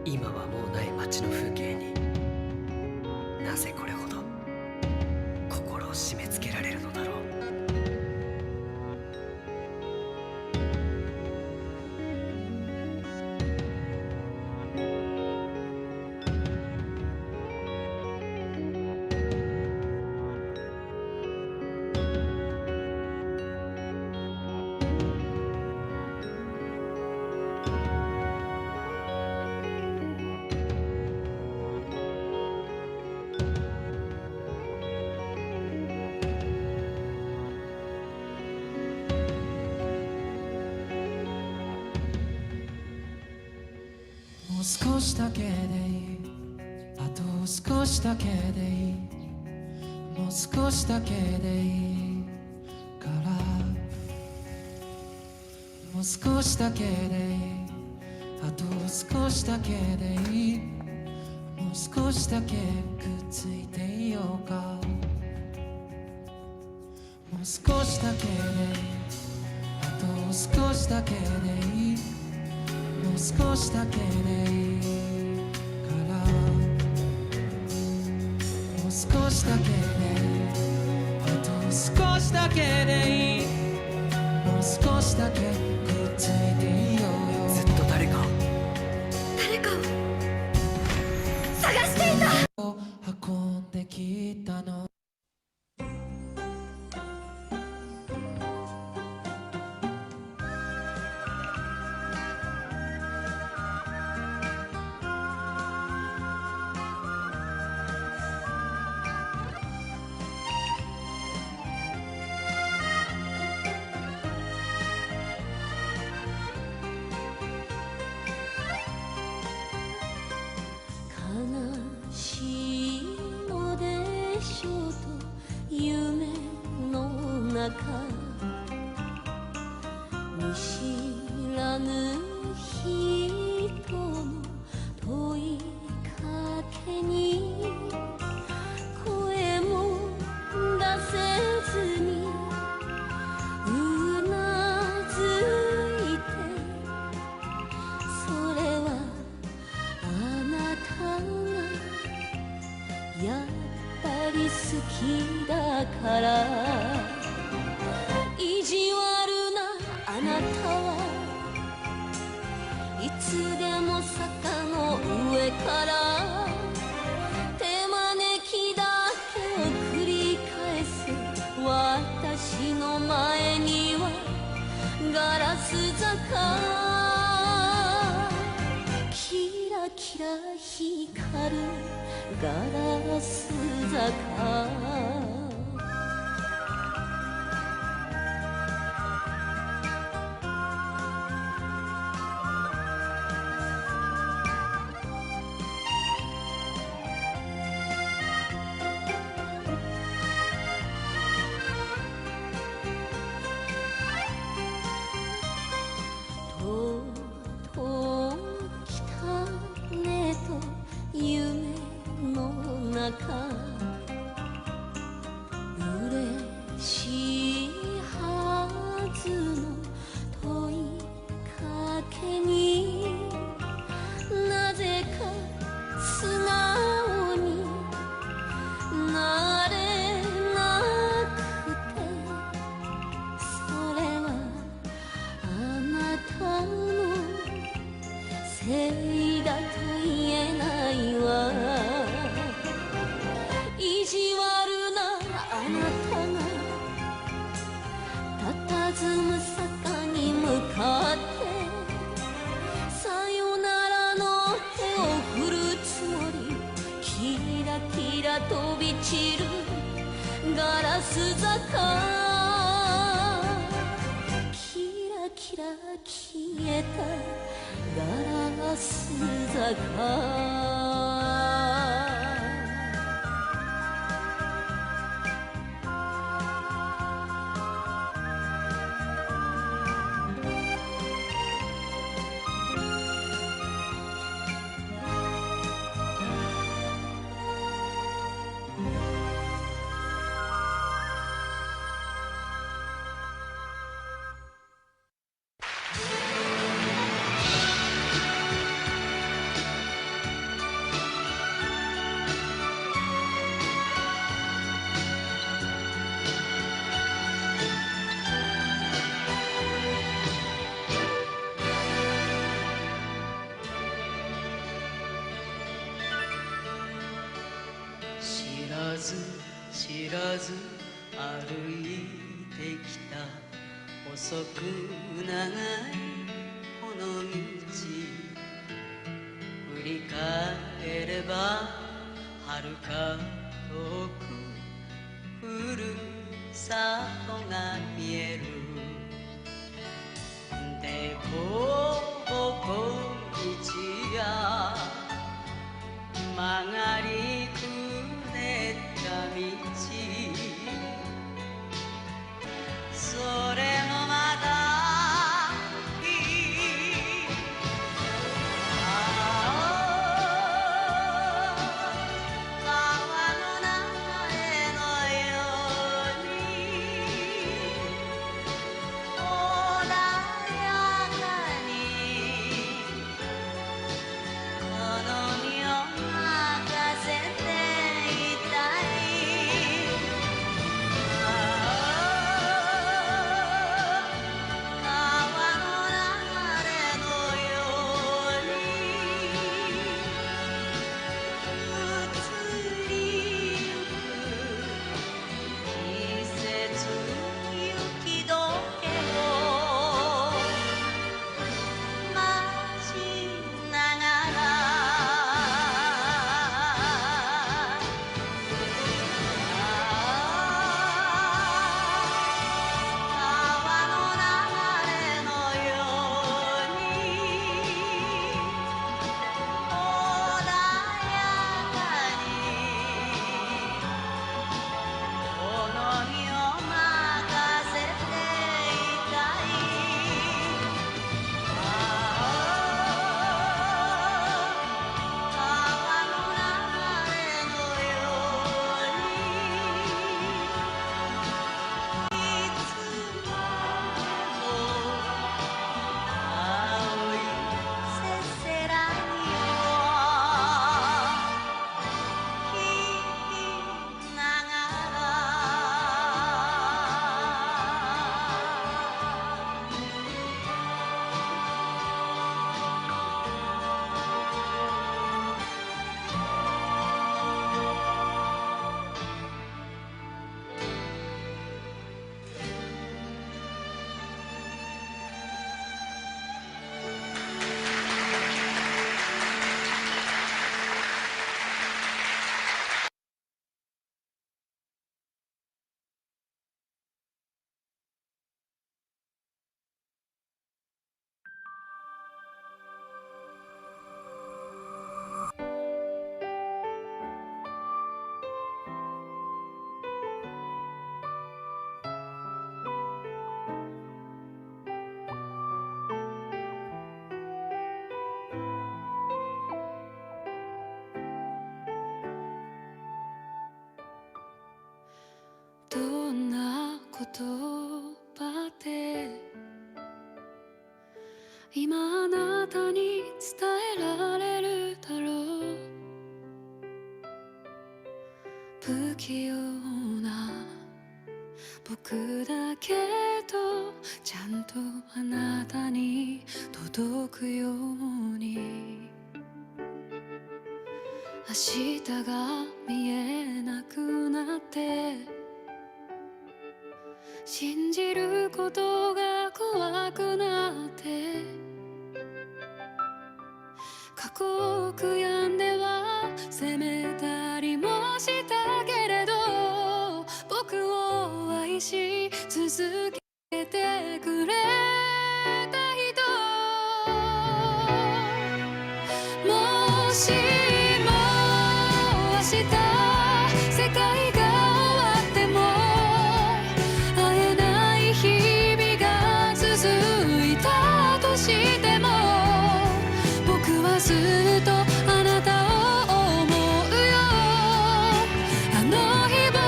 今はもうない街の風景になぜこれほど心を締め付けられるのだろう。もう少しだけでいい、あと少しだけでいい、もう少しだけでいいから、もう少しだけでいい、あと少しだけでいい、もう少しだけくっついていようか。もう少しだけでいい、あと少しだけでいい、もう少しだけでいいから、もう少しだけでいい、あと少しだけでいい、もう少しだけくっついていようよ。ずっと誰かを探していた。運んできたの。悲しいのでしょうと夢の中、見知らぬ人の問いかけに声も出せずにうなずいて、それはあなたがやっぱり好きだから。意地悪なあなたはいつでも坂の上から手招きだけを繰り返す。私の前にはガラス坂、キラキラ光るガラス坂。とうとう来たねと夢の中、嬉しいはずの問いかけになぜか素直になれなくて、それはあなたのせいだと言えないわ。意地悪なあなたが佇む坂に向かってさよならの手を振るつもり、キラキラ飛び散るガラス坂、キラキラ消えたガラス坂。ず知らず歩いてきた細く長いこの道、振り返れば遥か遠くふるさとが見える。でこぼこ道や曲がりくねった道、それもまたいい。川の流れのように穏やかにこの身を任せていたい。川の流れのように移りゆく季節雪解けを待ちながら、川の流れのように穏やかにこの身を任せていたい。川の流れのようにいつまでも青いせせらぎを聞きながどんな言葉で今あなたに伝えられるだろう。不器用な僕だけどちゃんとあなたに届くように、明日が見えなくなって信じることが怖くなって、過去を悔やんでは責めたりもしたけれど、僕を愛し続けてくれた人、もしも明日世界が終わっても会えない日々が続いたとしても、僕はずっとあなたを思うよ。あの日僕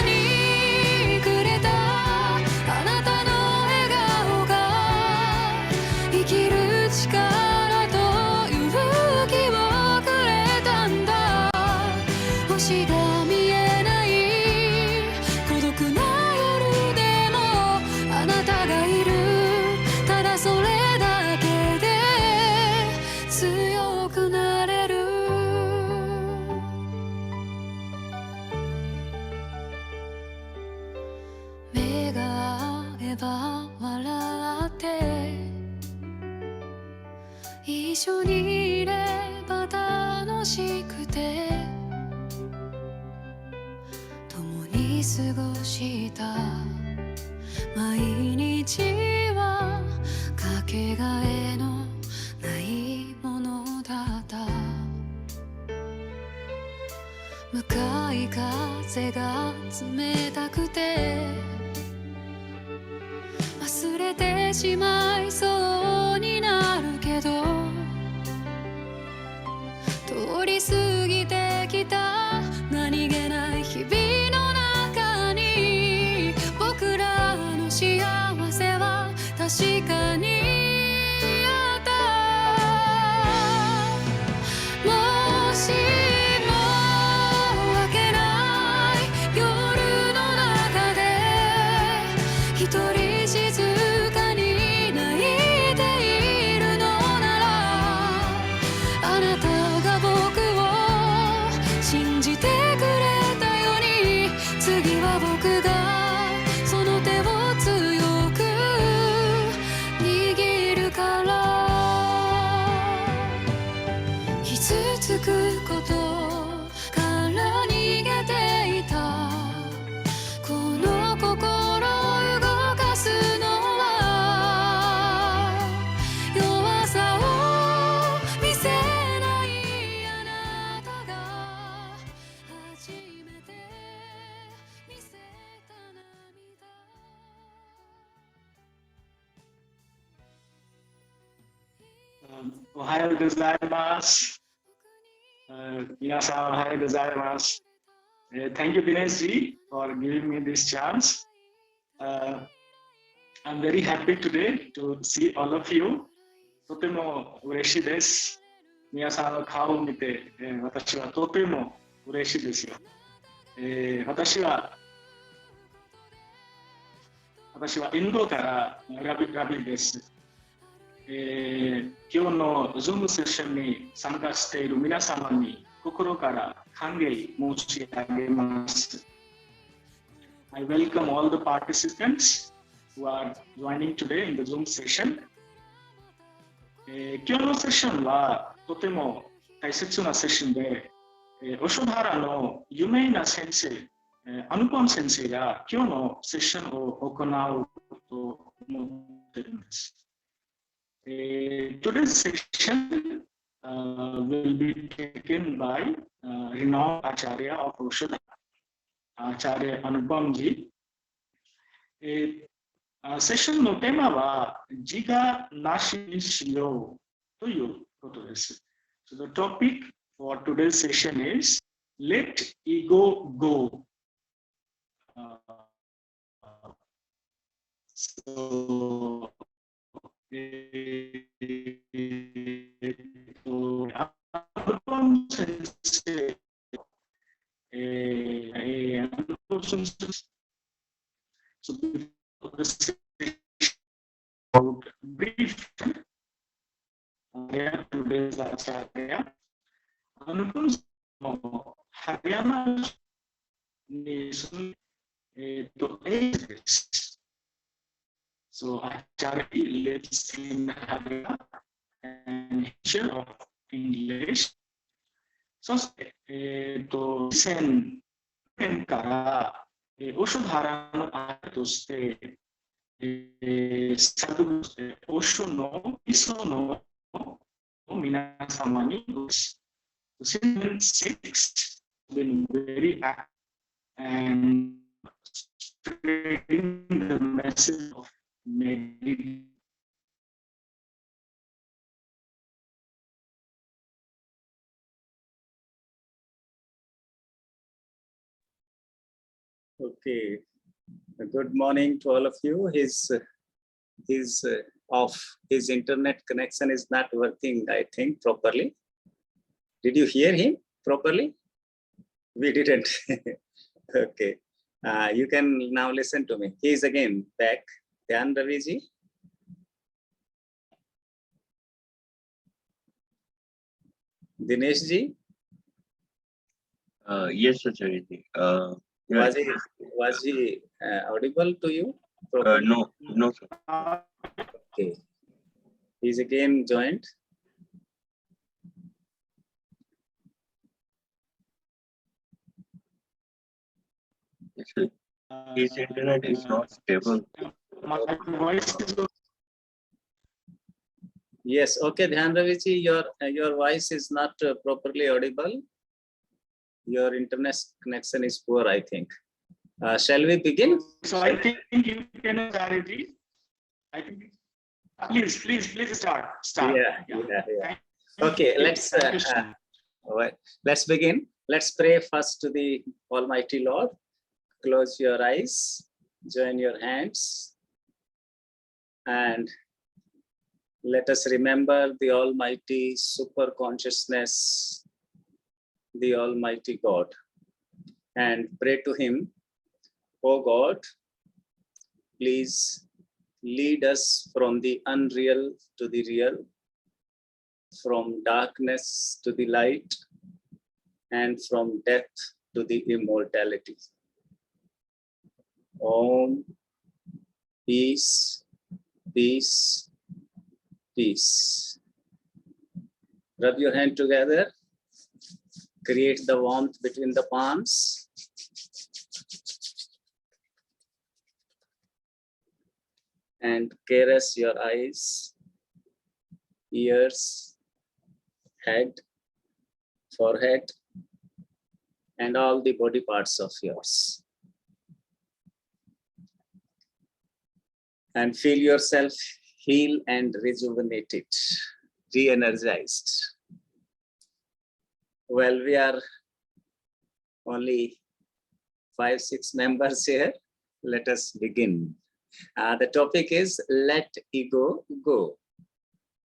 にくれたあなたの笑顔が生きる力と勇気をくれたんだ。星が見えない孤独な夜でもあなたがいる、ただそれだけで強くなれる。過ごした毎日はかけがえのないものだった向かい風が冷たくて忘れてしまいそうになるけど通り過ぎてきた何気ない日々の中に僕らの幸せは確かにあったもしも明けない夜の中で一人静かに泣いているのならあなたが僕を信じてくれたように次は僕がその手を強く握るから傷つくことから逃げていたこの心を動かすのは弱さを見せないあなたが初めて見せた涙おはようございます。皆さんおはようございます。Thank you, Dinesh for giving me this chance. I'm very happy today to see all of you. とても嬉しいです。皆さんの顔を見て、私はとても嬉しいですよ。私はインドからラビです。今日の Zoom セッションに参加している皆様に心から歓迎申し上げます。I welcome all the participants who are joining today in the Zoom session. 今日のセッションはとても大切なセッションで、オショダラの有名な先生、アヌパン先生が今日のセッションを行うと思っているんです。Today's session will be taken by renowned Acharya of Oshadhara, Acharya Anupamji. セッションのテーマは自我なしにしようということです。So the topic for today's session is Let Ego Go. So brief today's Acharya Anupam Haryana nation to ages. So Acharya lives in Haryana and teacher of English. そして、2000年から、オショダラのアートとして、作文して、オショの理想の皆様に、2006 been very active and spreading the message of meditation. Okay, good morning to all of you. His internet connection is not working, I think, properly. Did you hear him properly? We didn't. Okay, you can now listen to me. He is again back. Dhyan Raviji. Dinesh ji. Yes, Acharya ji. Was he audible to you? No, sir. Okay. He's again joined. Yes. Actually, his internet is not stable. My voice is Yes, okay, Dhyan Raviji, your voice is not properly audible. Your internet connection is poor, I think. Shall we begin? so I think you can start it, please. I think please start. Yeah. Thank Okay, you. let's Thank you so much. all right, let's begin. Let's pray first to the Almighty Lord. Close your eyes, join your hands, and let us remember the Almighty Super Consciousness, the Almighty God, and pray to Him. Oh God, please lead us from the unreal to the real, from darkness to the light, and from death to the immortality. Om, peace, peace, peace. Rub your hand together, create the warmth between the palms. And caress your eyes, ears, head, forehead, and all the body parts of yours. And feel yourself heal and rejuvenated, re-energized. Well, we are only 5-6 members here. Let us begin. The topic is let ego go.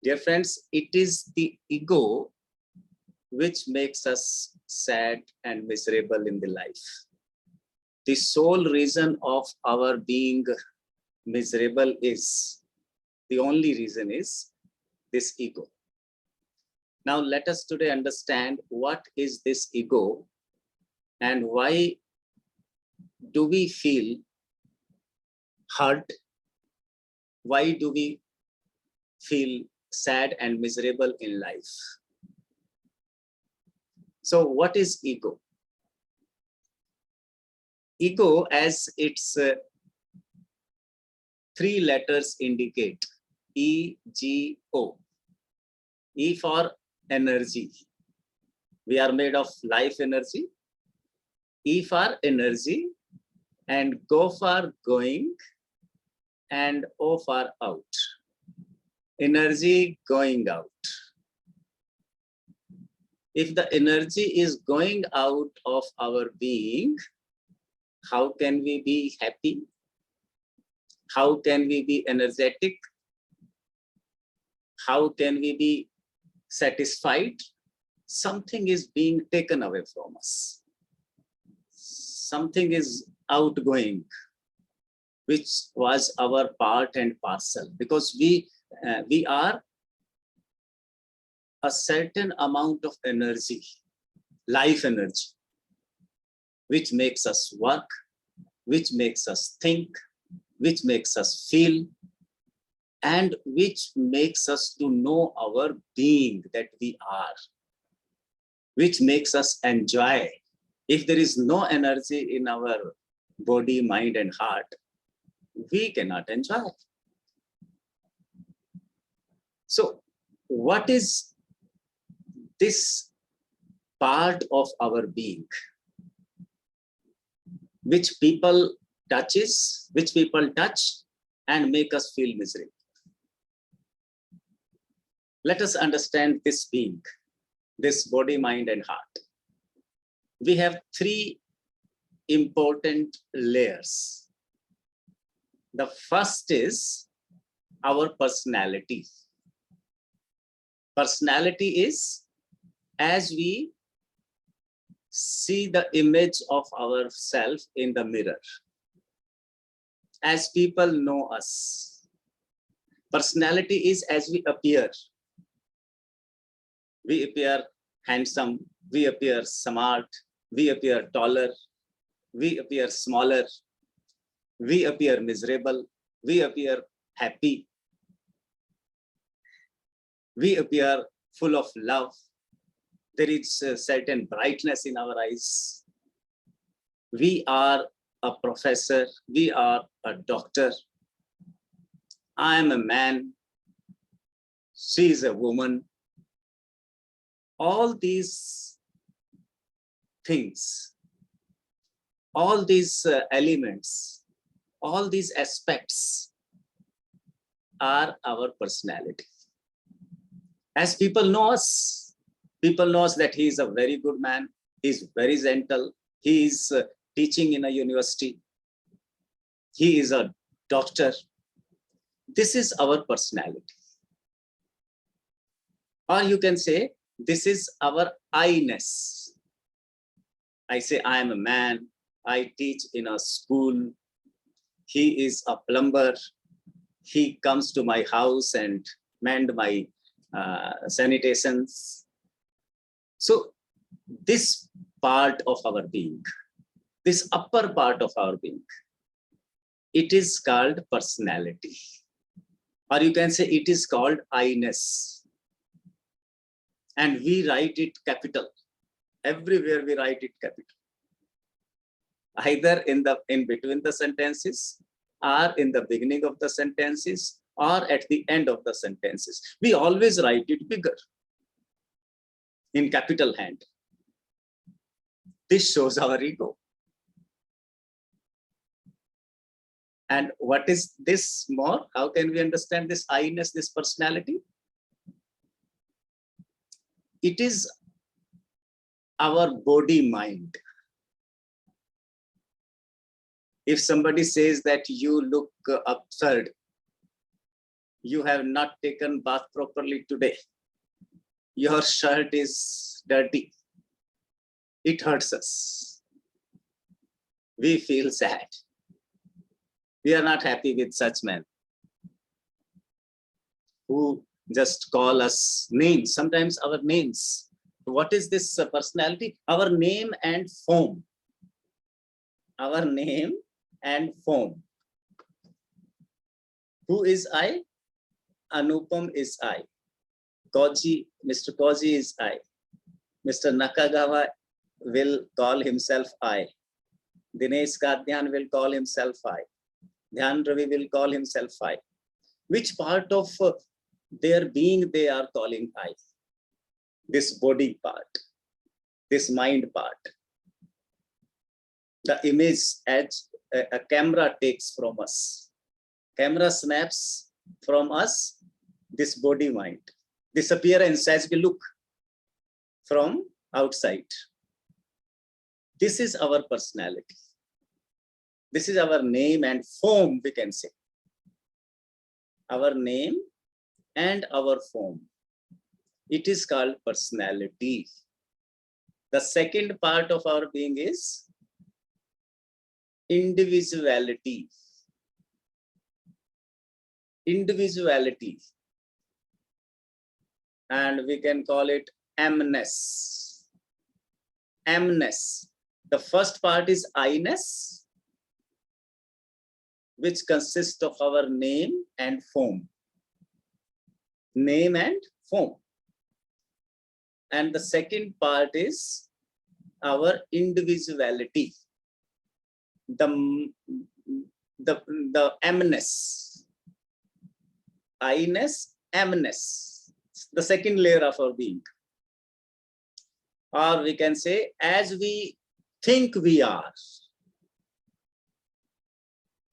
Dear friends, it is the ego which makes us sad and miserable in the life. The sole reason of our being miserable is, the only reason is this ego. Now let us today understand what is this ego and why do we feel hurt? Why do we feel sad and miserable in life? So what is ego? Ego, as its 3 letters indicate, E-G-O. E for energy. We are made of life energy. E for energy, and go for going, and O for out. Energy going out. If the energy is going out of our being, how can we be happy? How can we be energetic? How can we be satisfied? Something is being taken away from us. Something is outgoing, which was our part and parcel, because we are a certain amount of energy, life energy, which makes us work, which makes us think, which makes us feel, and which makes us to know our being that we are, which makes us enjoy. If there is no energy in our body, mind, and heart, we cannot enjoy. So what is this part of our being which people touch and make us feel miserable? Let us understand this being, this body, mind, and heart. We have 3 important layers. The first is our personality. Personality is as we see the image of ourselves in the mirror, as people know us. Personality is as we appear. We appear handsome, we appear smart, we appear taller, we appear smaller, we appear miserable, we appear happy, we appear full of love. There is a certain brightness in our eyes. We are a professor, we are a doctor. I am a man, she is a woman. All these things, all these elements, all these aspects are our personality. As people know us that he is a very good man, he is very gentle, he is teaching in a university, he is a doctor. This is our personality. Or you can say, this is our I-ness. I say, I am a man, I teach in a school, he is a plumber, he comes to my house and mend my sanitations. So this part of our being, this upper part of our being, it is called personality. Or you can say it is called I-ness. And we write it capital. Everywhere we write it capital. Either in between the sentences, or in the beginning of the sentences, or at the end of the sentences. We always write it bigger, in capital hand. This shows our ego. And what is this more? How can we understand this I-ness, this personality? It is our body mind. If somebody says that you look absurd, you have not taken bath properly today, your shirt is dirty, it hurts us. We feel sad. We are not happy with such men who just call us names, sometimes our names. What is this personality? Our name and form. Our name and form. Who is I? Anupam is I. Koji, Mr. Koji is I. Mr. Nakagawa will call himself I. Dinesh Kadyan will call himself I. Dhyan Ravi will call himself I. Which part of their being they are calling I? This body part, this mind part. The image as a camera takes from us. Camera snaps from us this body mind, this appearance as we look from outside. This is our personality. This is our name and form, we can say. Our name and our form. It is called personality. The second part of our being is individuality. Individuality. And we can call it amness. Amness. The first part is I-ness, which consists of our name and form. Name and form. And the second part is our individuality. The amness. I-ness, amness. The second layer of our being. Or we can say, as we think we are.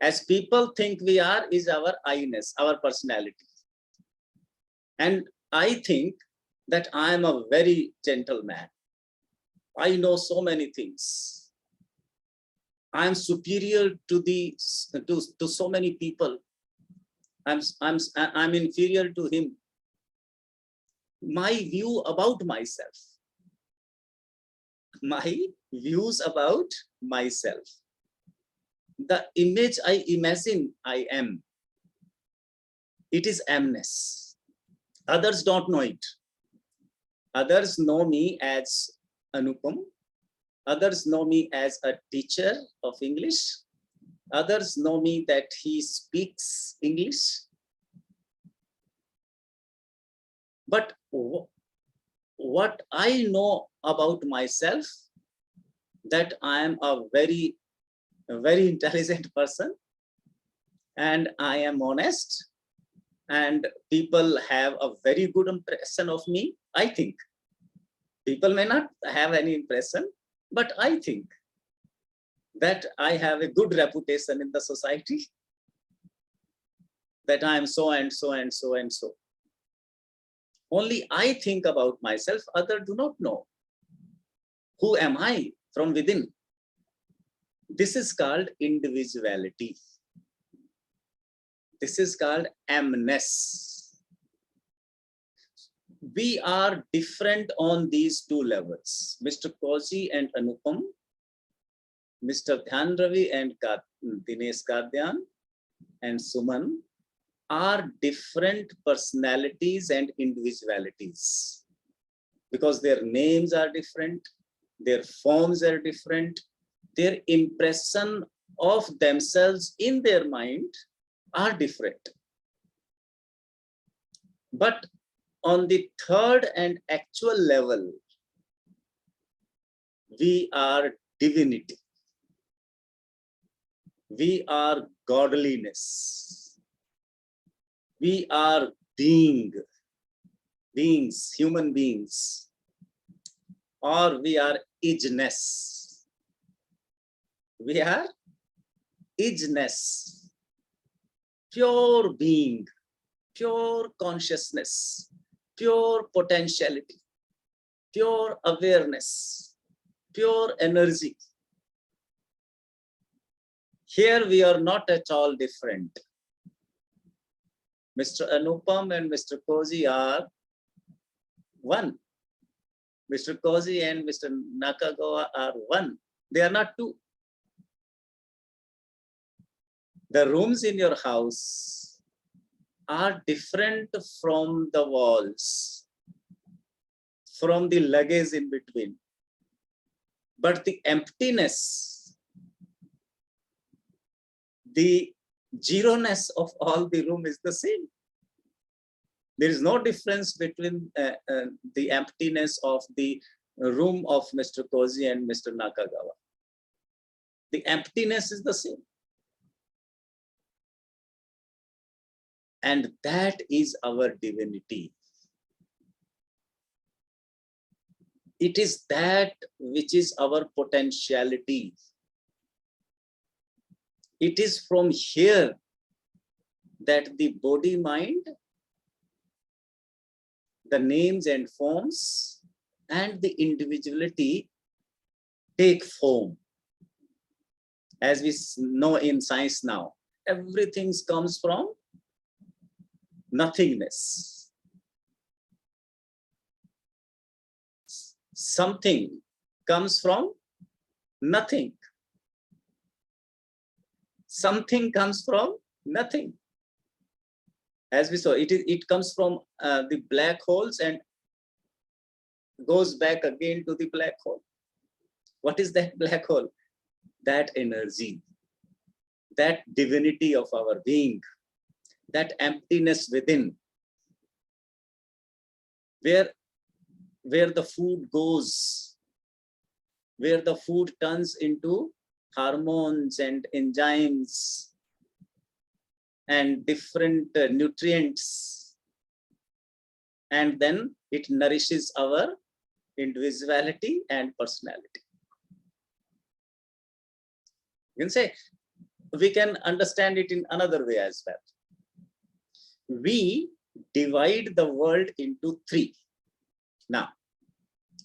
As people think we are is our I-ness, our personality. And I think that I am a very gentle man. I know so many things. I am superior to so many people. I'm inferior to him. My view about myself. My views about myself. The image I imagine I am. It is amness. Others don't know it. Others know me as Anupam. Others know me as a teacher of English. Others know me that he speaks English. But what I know about myself, that I am a very a very intelligent person, and I am honest, and people have a very good impression of me, I think. People may not have any impression, but I think that I have a good reputation in the society, that I am so and so and so and so. Only I think about myself, others do not know. Who am I from within? This is called individuality. This is called amness. We are different on these two levels. Mr. Kozi and Anupam, Mr. Dhyan Ravi and Dinesh Kadyan and Suman are different personalities and individualities, because their names are different, their forms are different, their impression of themselves in their mind are different. But on the third and actual level, we are divinity. We are godliness. We are beings, human beings, or we are isness. We are isness, pure being, pure consciousness, pure potentiality, pure awareness, pure energy. Here we are not at all different. Mr. Anupam and Mr. Kozi are one. Mr. Kozi and Mr. Nakagawa are one. They are not two. The rooms in your house are different from the walls, from the luggage in between. But the emptiness, the zero-ness of all the room is the same. There is no difference between the emptiness of the room of Mr. Kozi and Mr. Nakagawa. The emptiness is the same. And that is our divinity. It is that which is our potentiality. It is from here that the body mind, the names and forms, and the individuality take form. As we know in science now, everything comes from nothingness. Something comes from nothing. Something comes from nothing. As we saw, it comes from the black holes and goes back again to the black hole. What is that black hole? That energy, that divinity of our being, that emptiness within, where the food goes, where the food turns into hormones and enzymes and different nutrients, and then it nourishes our individuality and personality. You can say, we can understand it in another way as well. We divide the world into three. Now,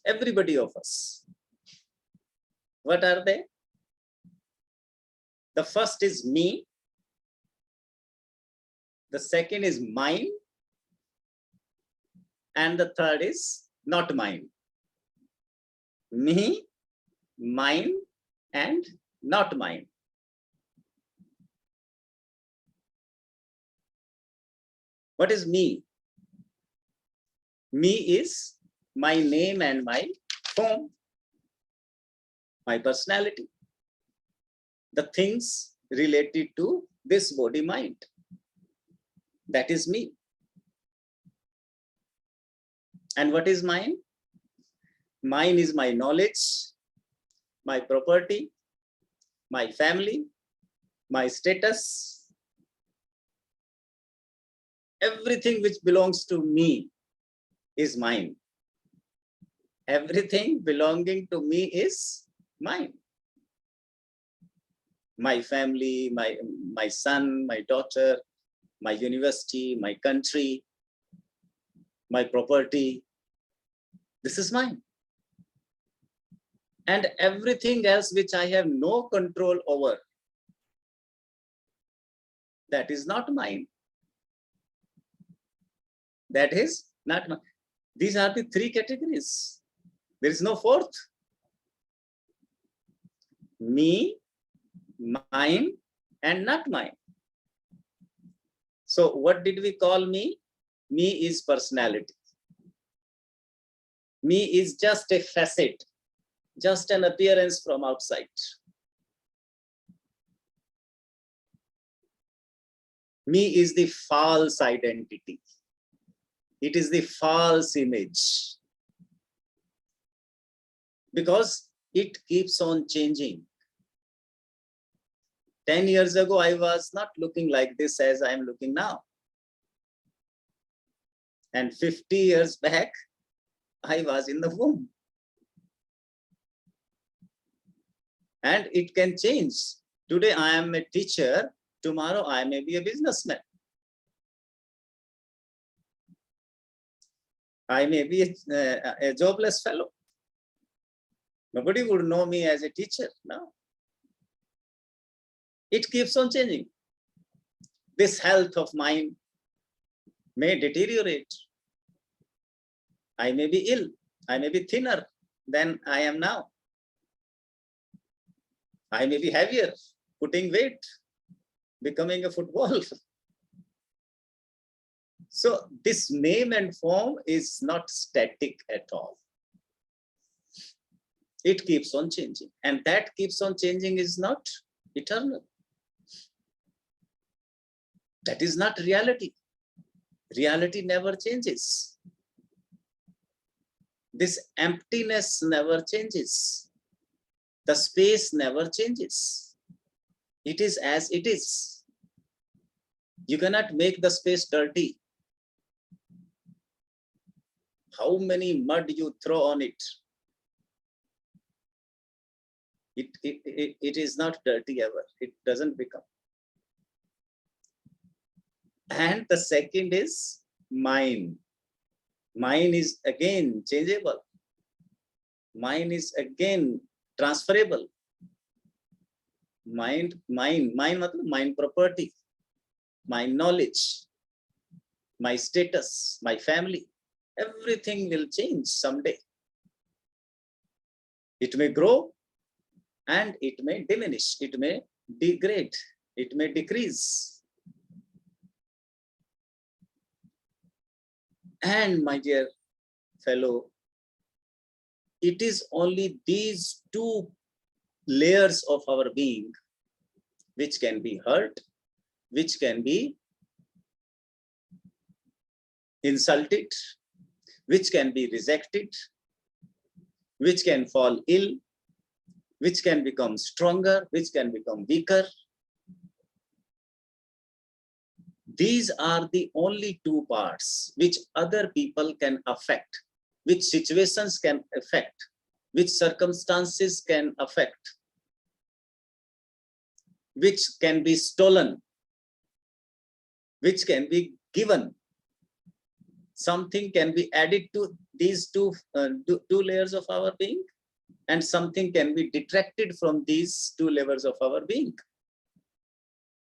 everybody of us, what are they? The first is me. The second is mine. And the third is not mine. Me, mine, and not mine. What is me? Me is my name and my form, my personality, the things related to this body mind. That is me. And what is mine? Mine is my knowledge, my property, my family, my status, everything which belongs to me is mine. Everything belonging to me is mine. My family, my son, my daughter, my university, my country, my property, this is mine. And everything else which I have no control over, that is not mine. That is not mine. These are the three categories. There is no fourth. Me, mine, and not mine. So what did we call me? Me is personality. Me is just a facet, just an appearance from outside. Me is the false identity. It is the false image. Because it keeps on changing. 10 years ago, I was not looking like this as I am looking now. And 50 years back, I was in the womb. And it can change. Today, I am a teacher. Tomorrow, I may be a businessman. I may be a jobless fellow. Nobody would know me as a teacher now. It keeps on changing. This health of mine may deteriorate. I may be ill. I may be thinner than I am now. I may be heavier, putting weight, becoming a football. So this name and form is not static at all. It keeps on changing, and that keeps on changing is not eternal. That is not reality. Reality never changes. This emptiness never changes. The space never changes. It is as it is. You cannot make the space dirty. How many mud you throw on it, it is not dirty ever. It doesn't become. And the second is mine. Mine is again changeable. Mine is again transferable. Mind property, my knowledge, my status, my family, everything will change someday. It may grow and it may diminish, it may degrade, it may decrease. And my dear fellow, it is only these two layers of our being which can be hurt, which can be insulted, which can be rejected, which can fall ill, which can become stronger, which can become weaker. These are the only two parts which other people can affect, which situations can affect, which circumstances can affect, which can be stolen, which can be given. Something can be added to these two layers of our being, and something can be detracted from these two layers of our being.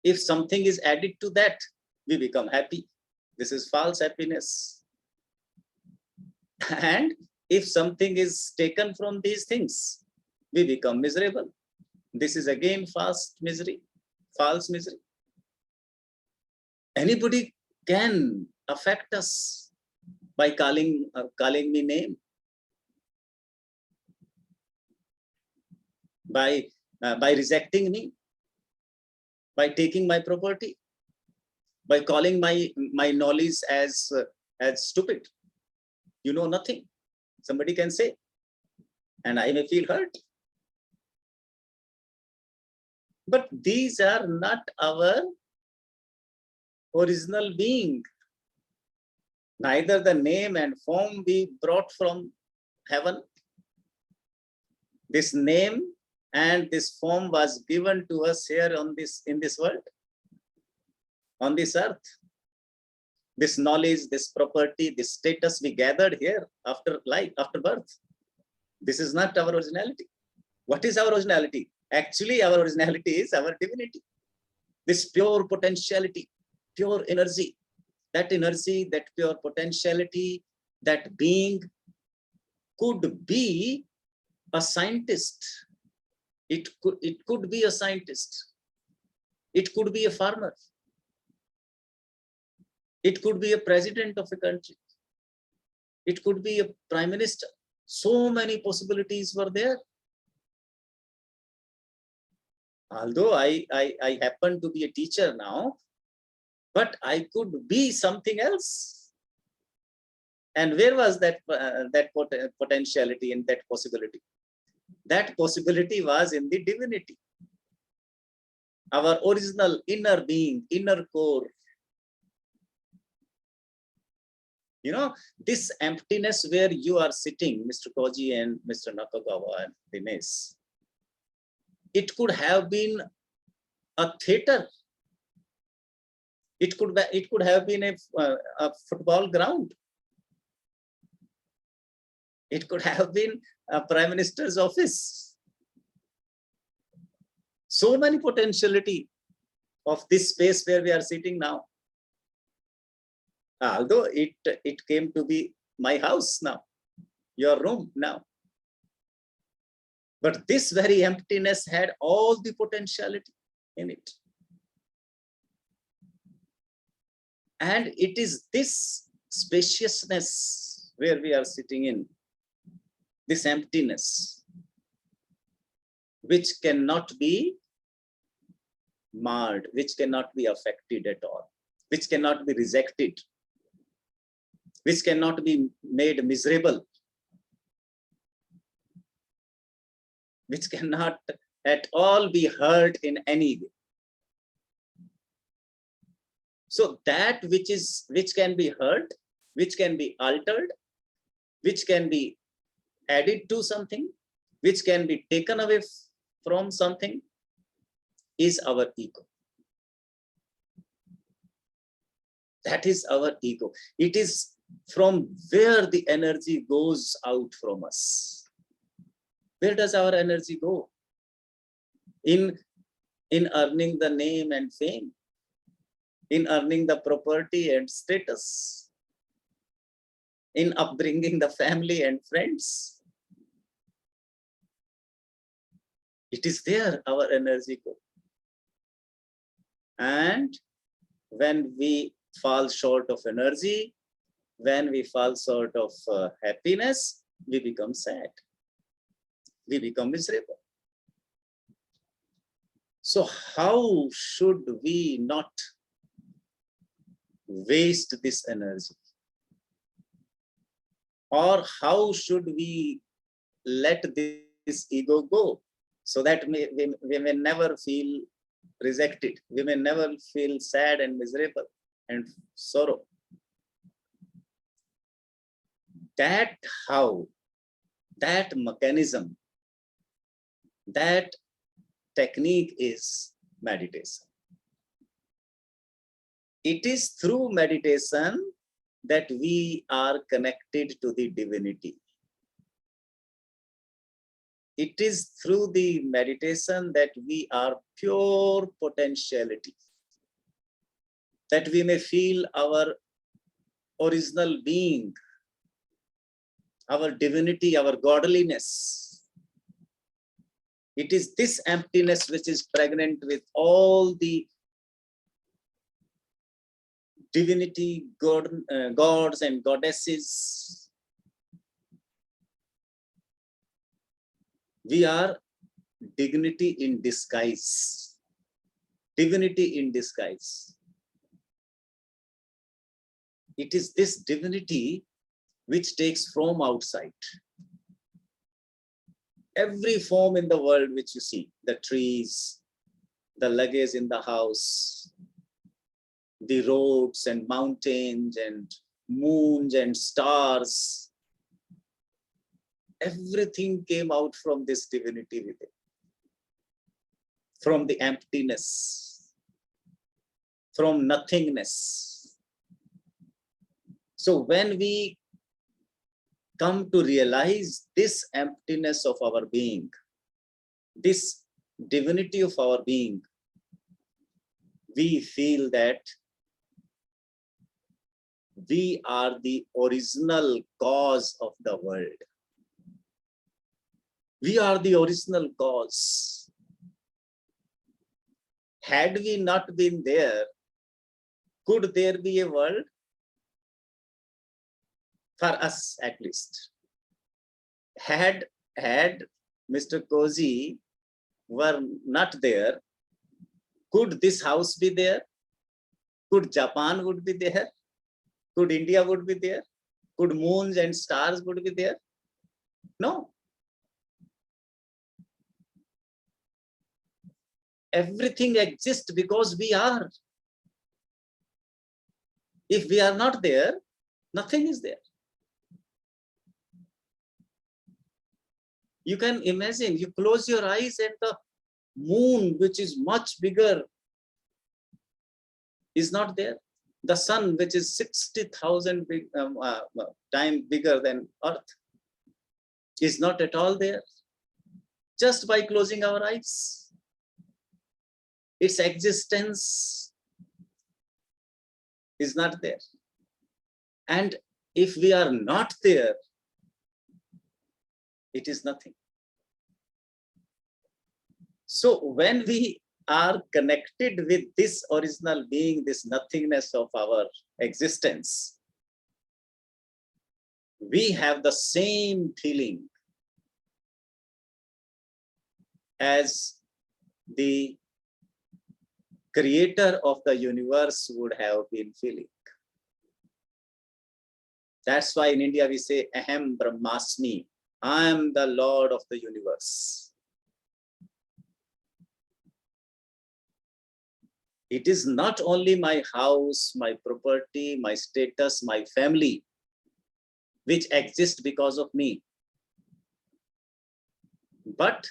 If something is added to that, we become happy. This is false happiness. And if something is taken from these things, we become miserable. This is again false misery, false misery. Anybody can affect us by calling me name, by rejecting me, by taking my property, by calling my knowledge as stupid. You know nothing. Somebody can say, and I may feel hurt. But these are not our original being. Neither the name and form we brought from heaven. This name and this form was given to us here on in this world, on this earth. This knowledge, this property, this status we gathered here after life, after birth. This is not our originality. What is our originality? Actually, our originality is our divinity. This pure potentiality, pure energy, that pure potentiality, that being could be a scientist. It could be a scientist. It could be a farmer. It could be a president of a country. It could be a prime minister. So many possibilities were there. Although I happen to be a teacher now, but I could be something else. And where was that potentiality and that possibility? That possibility was in the divinity. Our original inner being, inner core. You know, this emptiness where you are sitting, Mr. Koji and Mr. Nakagawa and Dinesh, it could have been a theater. It could have been a football ground. It could have been a prime minister's office. So many potentiality of this space where we are sitting now. Although it came to be my house now, your room now. But this very emptiness had all the potentiality in it. And it is this spaciousness where we are sitting in, this emptiness, which cannot be marred, which cannot be affected at all, which cannot be rejected, which cannot be made miserable, which cannot at all be hurt in any way. So that which can be hurt, which can be altered, which can be added to something, which can be taken away from something, is our ego. That is our ego. It is from where the energy goes out from us. Where does our energy go? In earning the name and fame, in earning the property and status, in upbringing the family and friends. It is there our energy goes. And when we fall short of energy, when we fall short of happiness, we become sad. We become miserable. So how should we not waste this energy? Or how should we let this ego go so that we may never feel rejected, we may never feel sad and miserable and sorrow? That how, that mechanism, that technique is meditation. It is through meditation that we are connected to the divinity. It is through the meditation that we are pure potentiality, that we may feel our original being, our divinity, our godliness. It is this emptiness which is pregnant with all the divinity, gods and goddesses. We are dignity in disguise, divinity in disguise. It is this divinity which takes form outside. Every form in the world which you see, the trees, the luggage in the house, the roads and mountains and moons and stars, everything came out from this divinity within, from the emptiness, from nothingness. So when we come to realize this emptiness of our being, this divinity of our being, we feel that we are the original cause of the world. We are the original cause. Had we not been there, could there be a world? For us, at least. Had Mr. Cozy were not there, could this house be there? Could Japan would be there? Could India would be there? Could moons and stars would be there? No. Everything exists because we are. If we are not there, nothing is there. You can imagine, you close your eyes and the moon, which is much bigger, is not there. The sun, which is 60,000 times bigger than Earth, is not at all there. Just by closing our eyes, its existence is not there. And if we are not there, it is nothing. So when we are connected with this original being, this nothingness of our existence, we have the same feeling as the creator of the universe would have been feeling. That's why in India we say, Aham Brahmasmi, I am the Lord of the universe. It is not only my house, my property, my status, my family, which exist because of me. But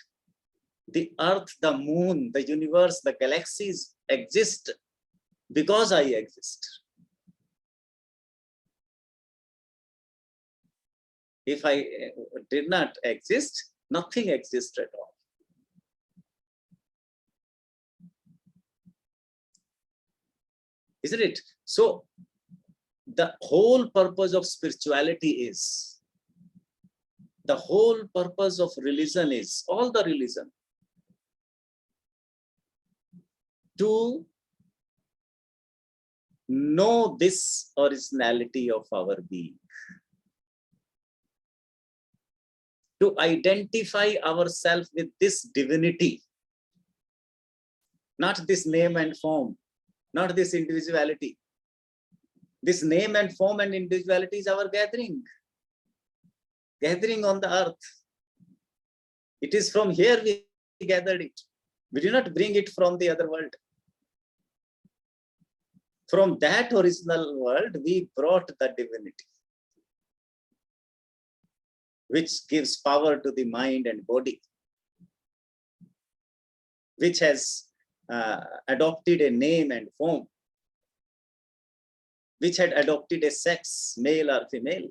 the earth, the moon, the universe, the galaxies exist because I exist. If I did not exist, nothing exists at all. Isn't it? So the whole purpose of spirituality is, the whole purpose of religion is, all the religion, to know this originality of our being, to identify ourselves with this divinity, not this name and form, not this individuality. This name and form and individuality is our gathering on the earth. It is from here we gathered it. We did not bring it from the other world. From that original world, we brought the divinity, which gives power to the mind and body, which has adopted a name and form, which had adopted a sex, male or female.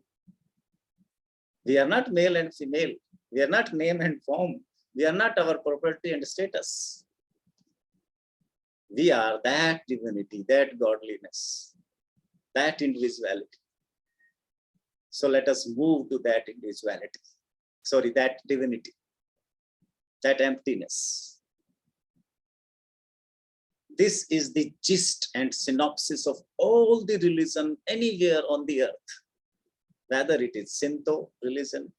We are not male and female. We are not name and form. We are not our property and status. We are that divinity, that godliness, that individuality. So let us move to that individuality. Sorry, that divinity, that emptiness. This is the gist and synopsis of all the religion anywhere on the earth, whether it is Shinto religion,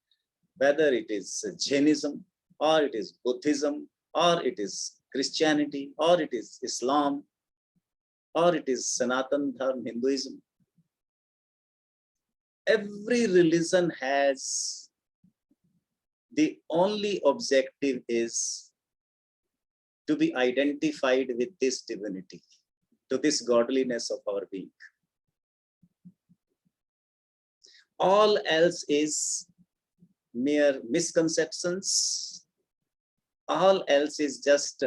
whether it is Jainism, or it is Buddhism, or it is Christianity, or it is Islam, or it is Sanatan Dharma, Hinduism. Every religion has, the only objective is to be identified with this divinity, to this godliness of our being. All else is mere misconceptions. All else is just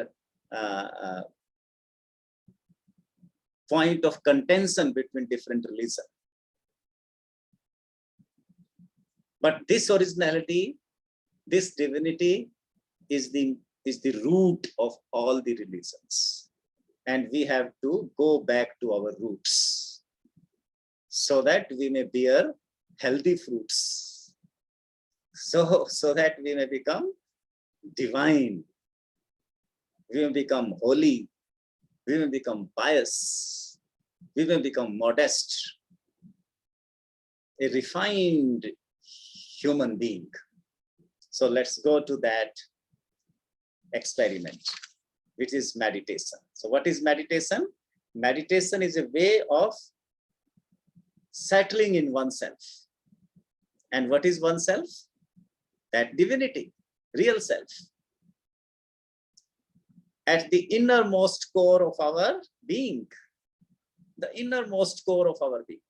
point of contention between different religions. But this originality, this divinity is the root of all the religions. And we have to go back to our roots so that we may bear healthy fruits. So that we may become divine, we may become holy, we may become pious, we may become modest, a refined human being. So let's go to that experiment, which is meditation. So what is meditation? Meditation is a way of settling in oneself. And what is oneself? That divinity, real self. At the innermost core of our being, the innermost core of our being.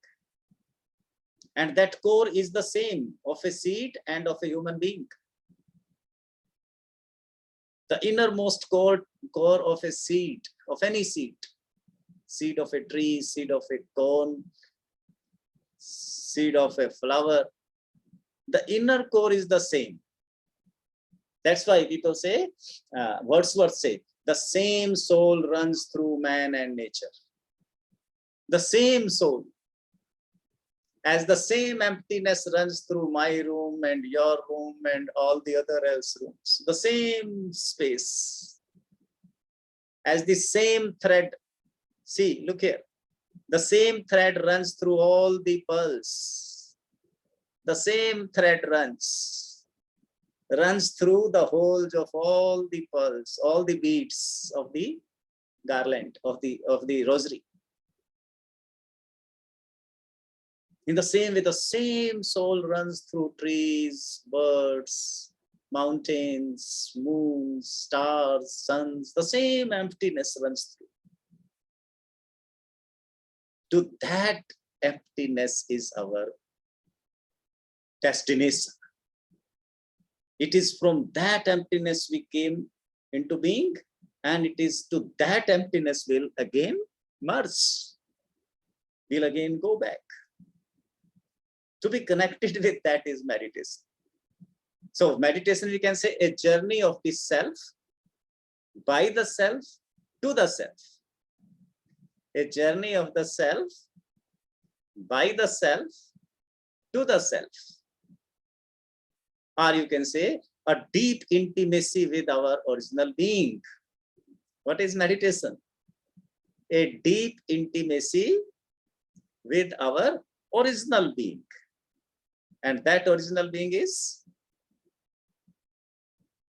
And that core is the same of a seed and of a human being. The innermost core of a seed, of any seed, seed of a tree, seed of a cone, seed of a flower, the inner core is the same. That's why people say, Wordsworth say, the same soul runs through man and nature. The same soul. As the same emptiness runs through my room and your room and all the other else rooms. The same space. As the same thread. See, look here. The same thread runs through all the pearls. The same thread runs through the holes of all the pearls, all the beads of the garland, of the rosary. In the same way, the same soul runs through trees, birds, mountains, moons, stars, suns. The same emptiness runs through. To that emptiness is our destination. It is from that emptiness we came into being, and it is to that emptiness we'll again merge. We'll again go back. To be connected with that is meditation. So meditation, we can say, a journey of the self, by the self, to the self. A journey of the self, by the self, to the self. Or you can say, a deep intimacy with our original being. What is meditation? A deep intimacy with our original being. And that original being is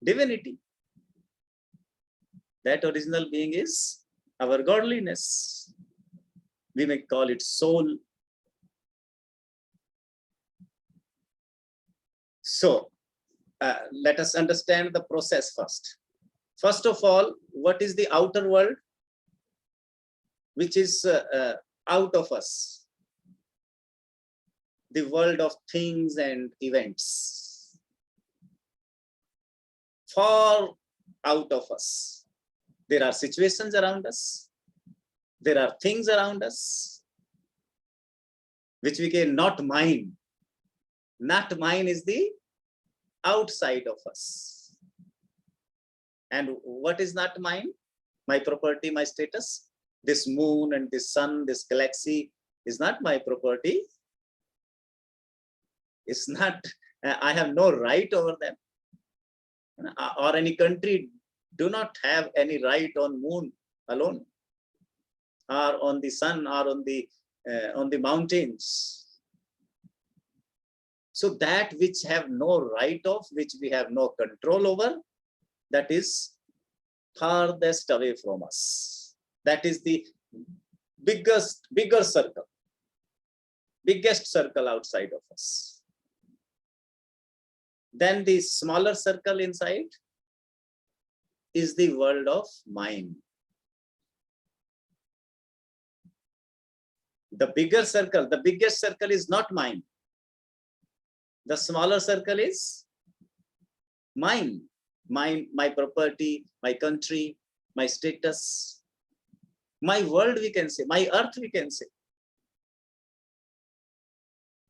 divinity. That original being is our godliness. We may call it soul. So let us understand the process first. First of all, what is the outer world, which is out of us? The world of things and events. Far out of us. There are situations around us. There are things around us, which we can not mind. Not mine is the outside of us. And what is not mine? My property, my status. This moon and this sun, this galaxy is not my property. It's not, I have no right over them. Or any country do not have any right on moon alone, or on the sun, or on the mountains. So that which have no right of, which we have no control over, that is farthest away from us. That is the bigger circle, biggest circle outside of us. Then the smaller circle inside, is the world of mind. The bigger circle, the biggest circle is not mine. The smaller circle is mine. Mine, my property, my country, my status, my world, we can say, my earth, we can say.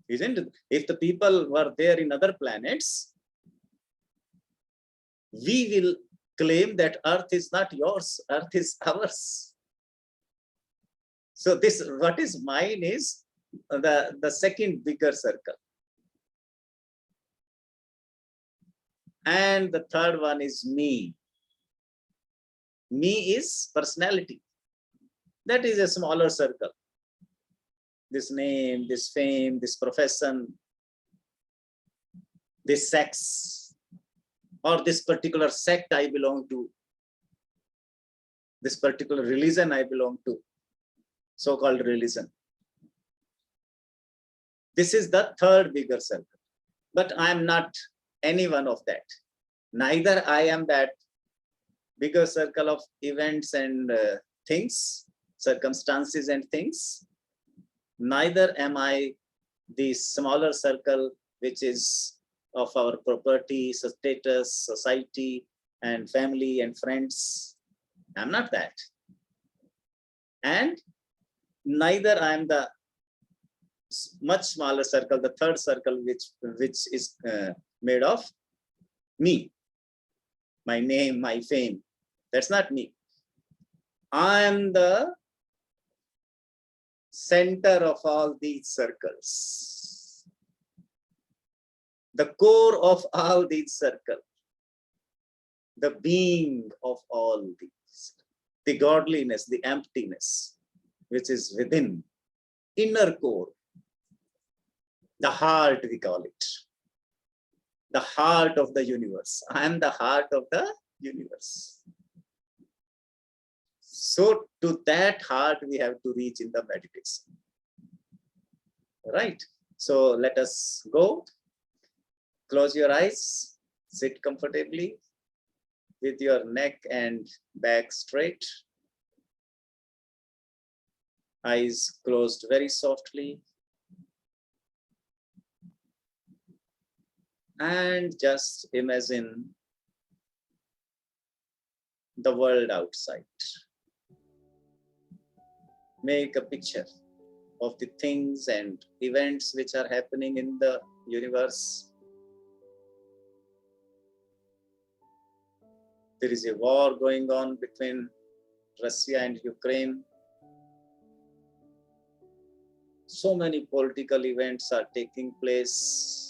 Isn't it? If the people were there in other planets, we will claim that earth is not yours, earth is ours. So this, what is mine is the second bigger circle. And the third one is me. Me is personality. That is a smaller circle. This name, this fame, this profession, this sex, or this particular sect I belong to, this particular religion I belong to, so-called religion. This is the third bigger circle. But I am not any one of that. Neither I am that bigger circle of events and things, circumstances and things. Neither am I the smaller circle, which is of our property, status, society, and family and friends. I'm not that. And neither I am the much smaller circle, the third circle, which is made of me, my name, my fame. That's not me. I am the center of all these circles, the core of all these circles, the being of all these, the godliness, the emptiness, which is within, inner core, the heart, we call it, the heart of the universe. I am the heart of the universe. So to that heart, we have to reach in the meditation. Right? So let us go. Close your eyes, sit comfortably with your neck and back straight. Eyes closed very softly. And just imagine the world outside. Make a picture of the things and events which are happening in the universe. There is a war going on between Russia and Ukraine. So many political events are taking place.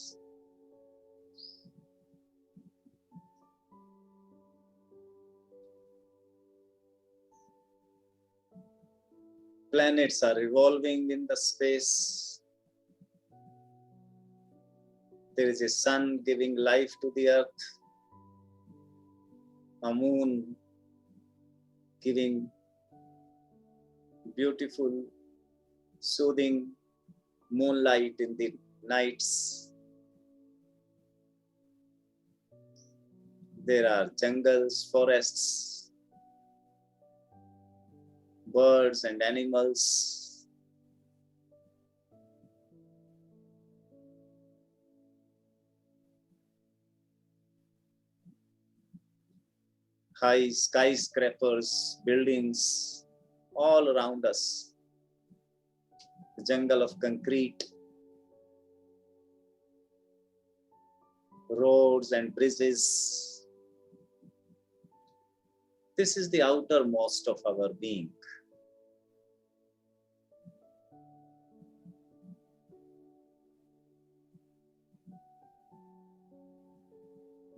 Planets are revolving in the space. There is a sun giving life to the earth, a moon giving beautiful, soothing moonlight in the nights. There are jungles, forests, birds and animals. High skyscrapers, buildings all around us. The jungle of concrete, roads and bridges. This is the outermost of our being.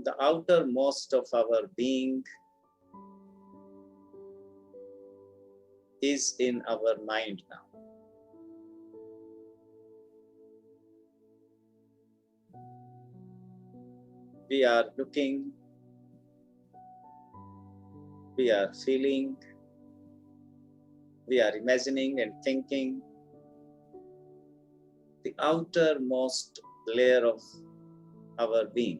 The outermost of our being is in our mind now. We are looking, we are feeling, we are imagining and thinking. The outermost layer of our being.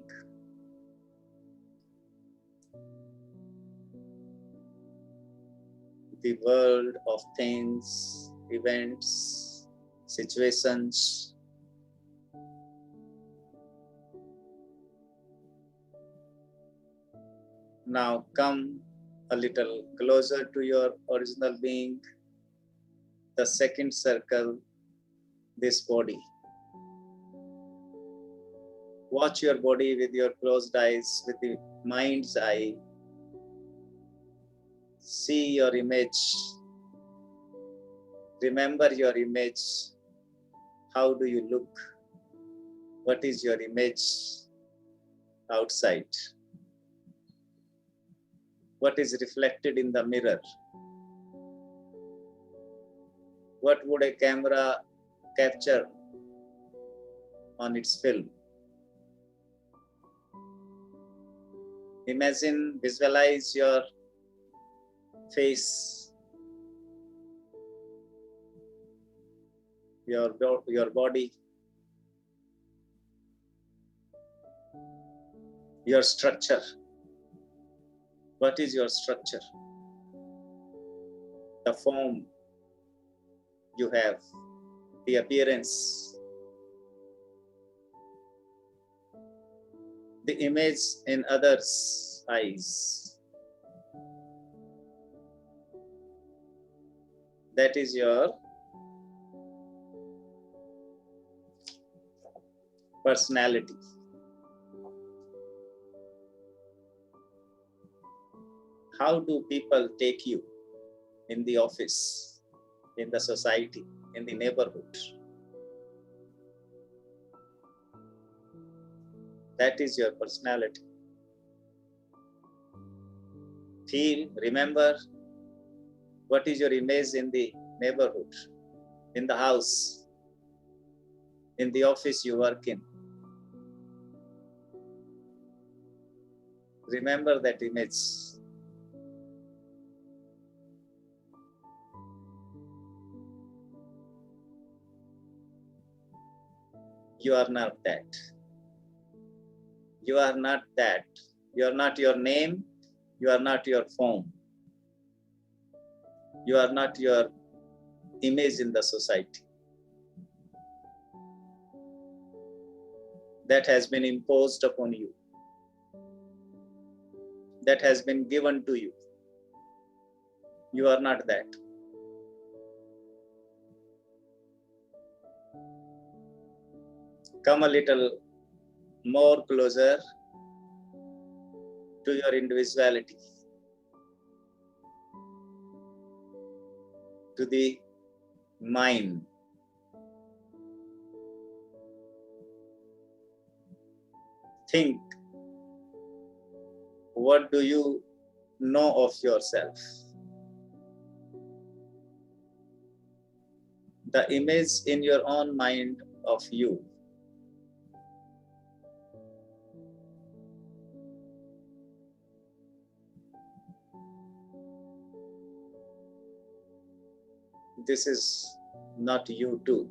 the world of things, events, situations. Now come a little closer to your original being, the second circle, this body. Watch your body with your closed eyes, with the mind's eye. See your image. Remember your image. How do you look? What is your image outside? What is reflected in the mirror? What would a camera capture on its film? Imagine, visualize your face, your body, your structure. What is your structure? The form you have, the appearance, the image in others' eyes. That is your personality. How do people take you in the office, in the society, in the neighborhood? That is your personality. Feel, remember, what is your image in the neighborhood, in the house, in the office you work in. Remember that image. You are not that. You are not that. You are not your name. You are not your form. You are not your image in the society. That has been imposed upon you. That has been given to you. You are not that. Come a little more closer to your individuality, to the mind. Think, what do you know of yourself? The image in your own mind of you. This is not you too.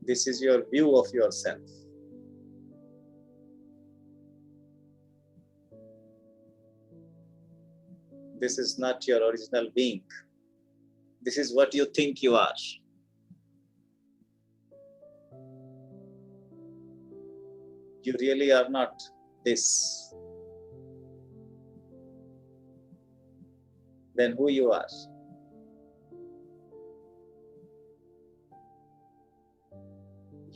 This is your view of yourself. This is not your original being. This is what you think you are. You really are not this. Then who you are?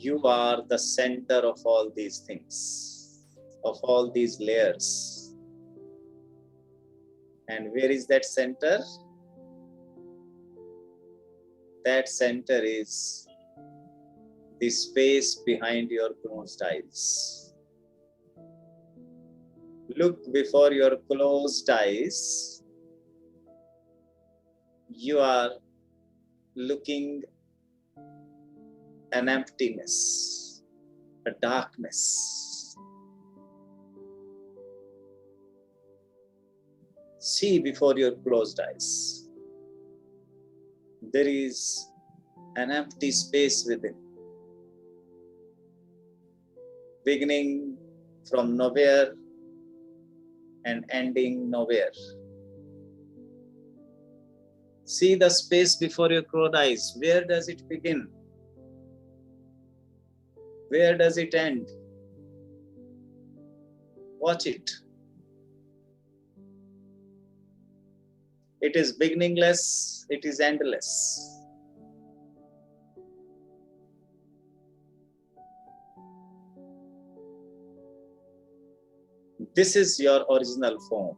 You are the center of all these things, of all these layers. And where is that center? That center is the space behind your closed eyes. Look before your closed eyes. You are looking an emptiness, a darkness. See before your closed eyes. There is an empty space within, beginning from nowhere and ending nowhere. See the space before your crow's eyes. Where does it begin? Where does it end? Watch it. It is beginningless, it is endless. This is your original form.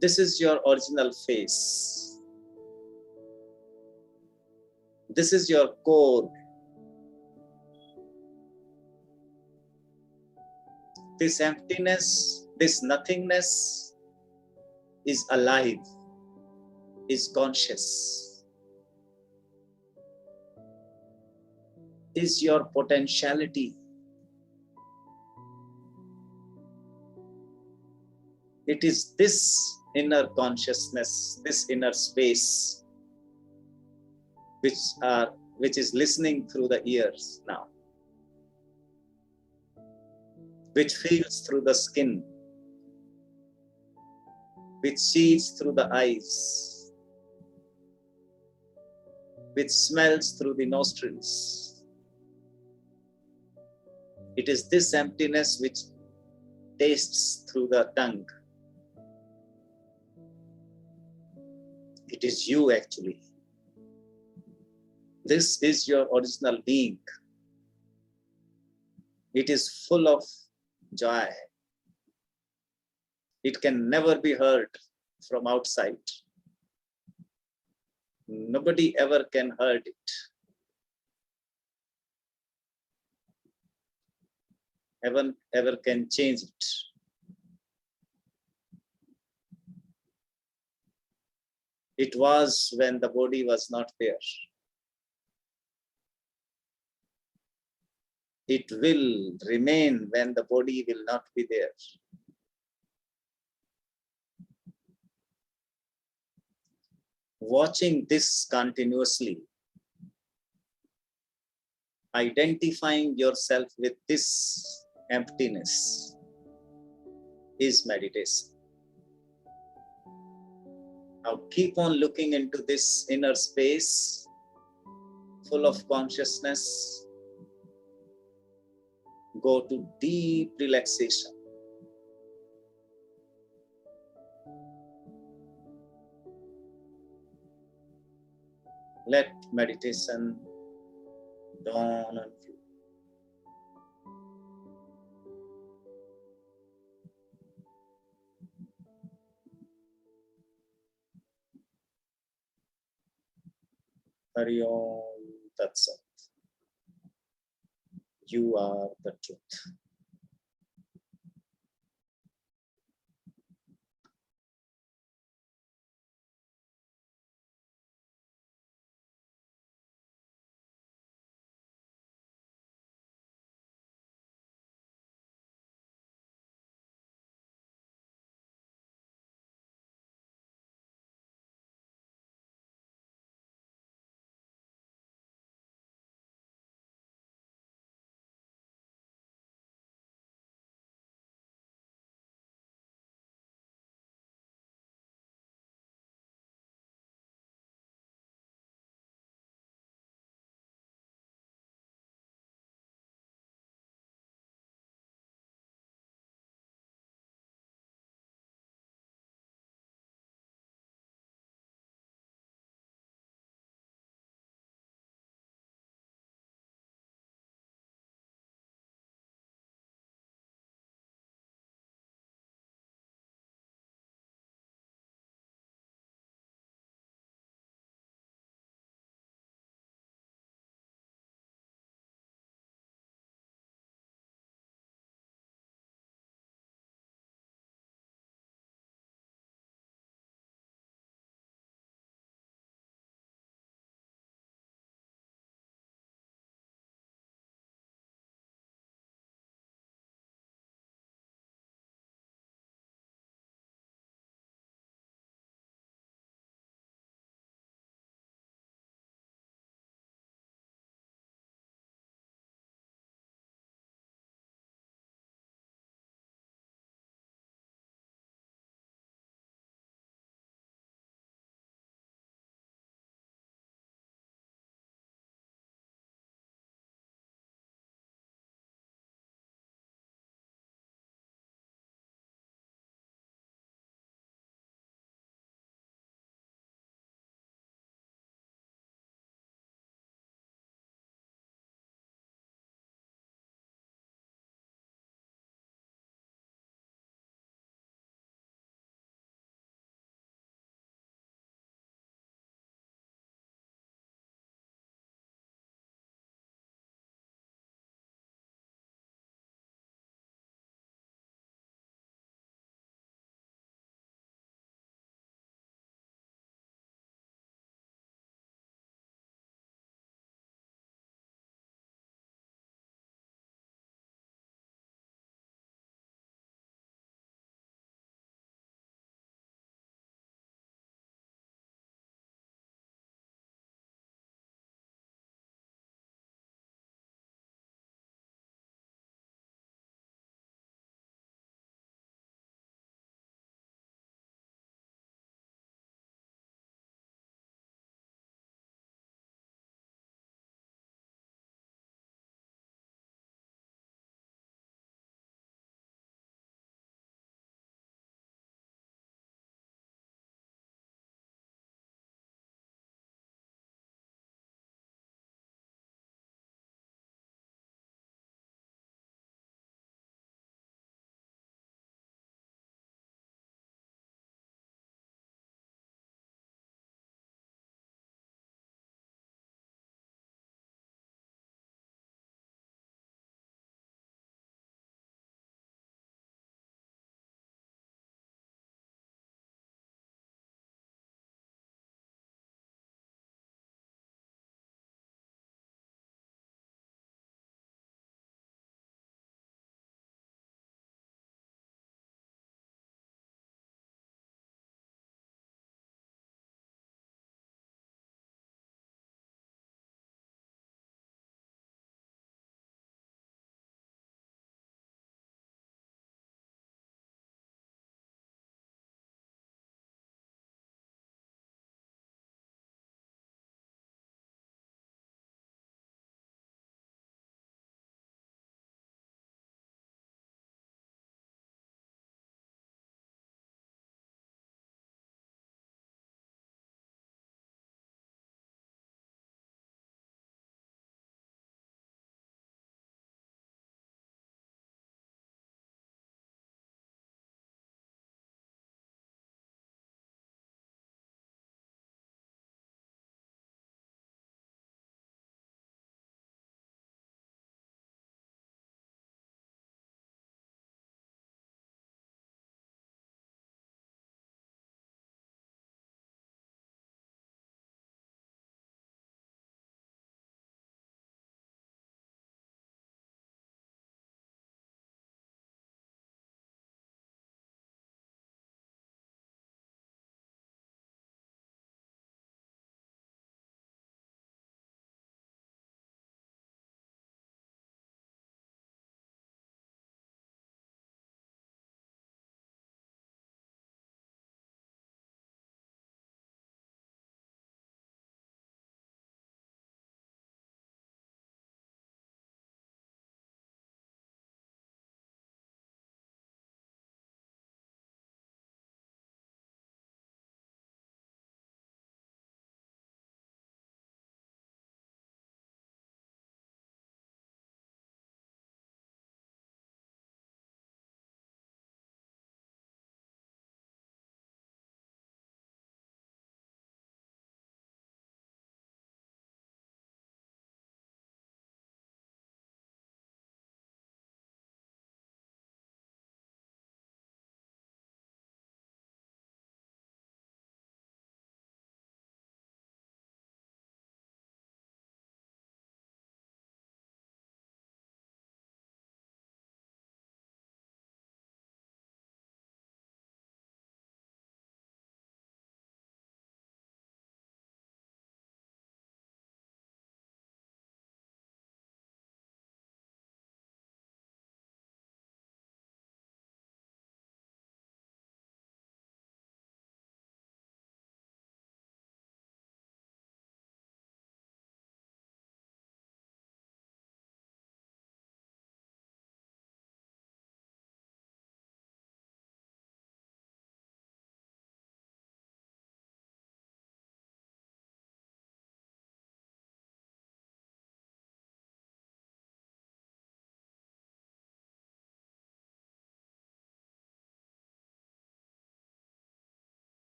This is your original face. This is your core. This emptiness, this nothingness is alive, is conscious, is your potentiality. It is this inner consciousness, this inner space, which is listening through the ears now, which feels through the skin, which sees through the eyes, which smells through the nostrils. It is this emptiness which tastes through the tongue. It is you actually. This is your original being. It is full of joy. It can never be heard from outside. Nobody ever can hurt it. Ever can change it. It was when the body was not there. It will remain when the body will not be there. Watching this continuously, identifying yourself with this emptiness is meditation. Now keep on looking into this inner space full of consciousness. Go to deep relaxation. Let meditation dawn on you. Hari Om Tat Sat. You are the truth.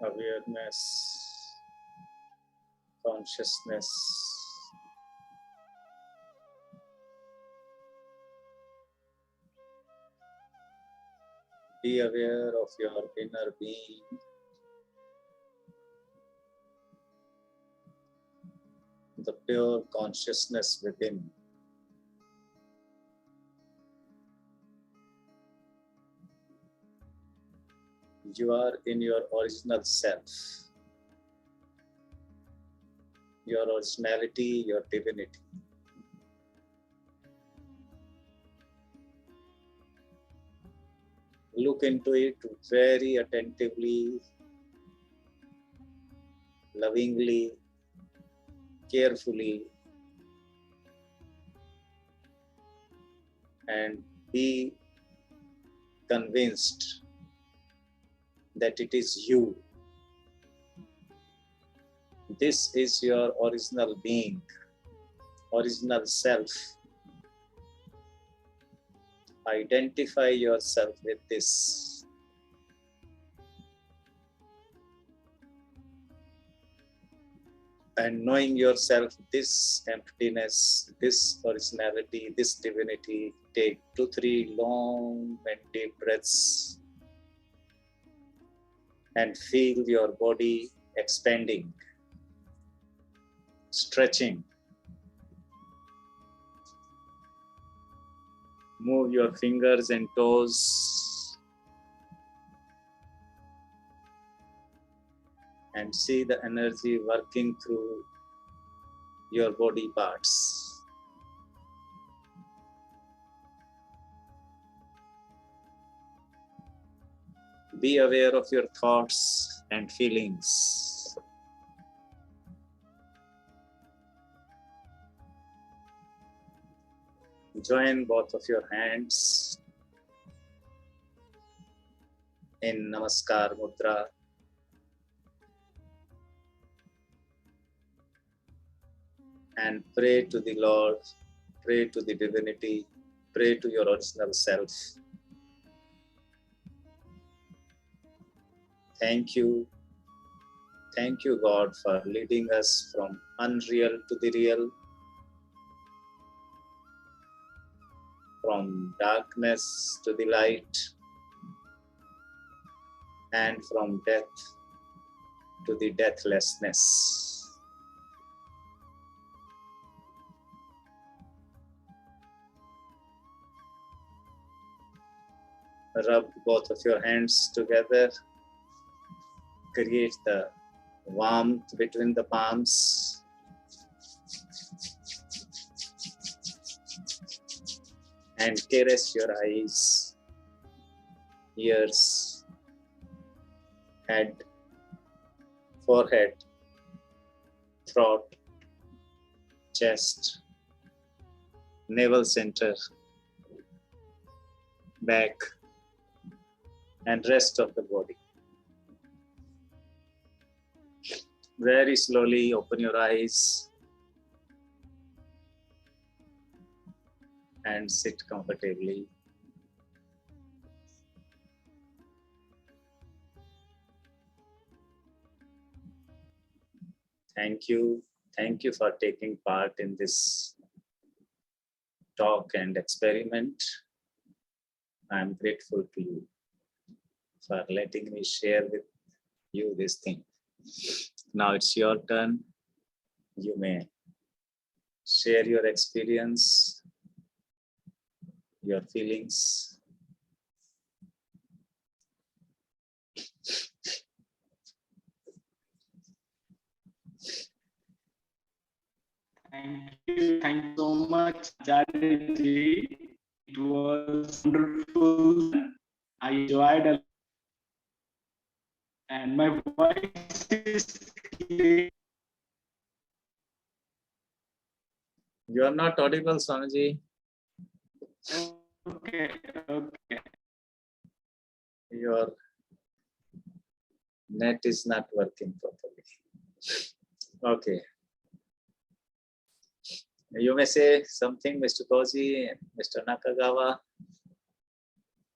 awareness, consciousness. Be aware of your inner being. The pure consciousness within. You are in your original self, your originality, your divinity. Look into it very attentively, lovingly, carefully, and be convinced that it is you. This is your original being, original self. Identify yourself with this. And knowing yourself, this emptiness, this originality, this divinity, take 2-3 long and deep breaths and feel your body expanding, stretching. Move your fingers and toes and see the energy working through your body parts. Be aware of your thoughts and feelings. Join both of your hands in Namaskar Mudra. And pray to the Lord, pray to the divinity, pray to your original self. Thank you. Thank you, God, for leading us from unreal to the real, from darkness to the light, and from death to the deathlessness. Rub both of your hands together. Create the warmth between the palms. And caress your eyes, ears, head, forehead, throat, chest, navel center, back, and rest of the body. Very slowly open your eyes and sit comfortably. Thank you. Thank you for taking part in this talk and experiment. I'm grateful to you for letting me share with you this thing. Now it's your turn. You may share your experience, your feelings. Thank you so much, Acharya. It was wonderful. I enjoyed a lot. And my voice is clear. You are not audible, Swamiji. Okay. Your net is not working properly. Okay. You may say something, Mr. Koji and Mr. Nakagawa.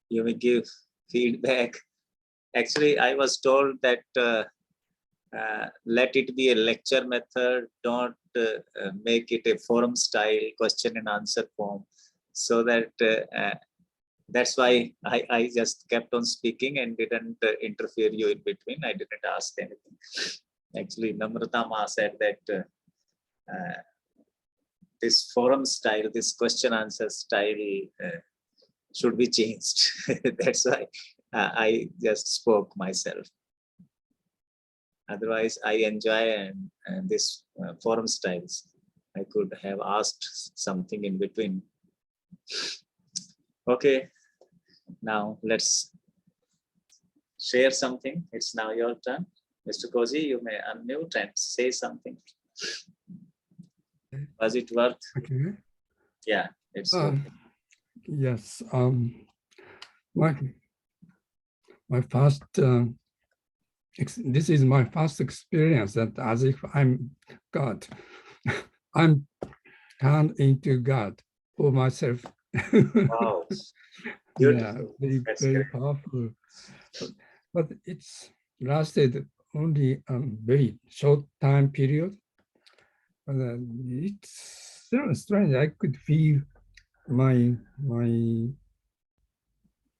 You may give feedback. Actually, I was told that let it be a lecture method. Don't make it a forum style question and answer form. So that that's why I just kept on speaking and didn't interfere you in between. I didn't ask anything. Actually, Namrata Ma said that this forum style, this question answer style should be changed. That's why I just spoke myself. Otherwise, I enjoy this forum styles. I could have asked something in between. Okay, now let's share something. It's now your turn. Mr. Kozi, you may unmute and say something. Was it worth? Okay. Yeah, it's okay. Yes. My first. This is my first experience that as if I'm God. I'm turned into God for myself. Wow. Yeah, very, That's very great. powerful. But it's lasted only a very short time period. But it's so strange. I could feel my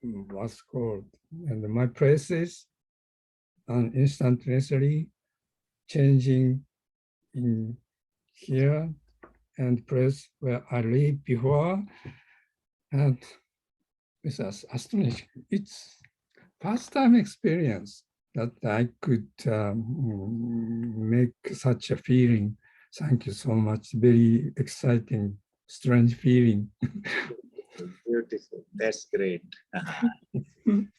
what's called and my places and instantaneously changing in here and place where I lived before, and it's astonishing. It's first time experience that I could make such a feeling. Thank you so much. Very exciting, strange feeling. Beautiful. That's great.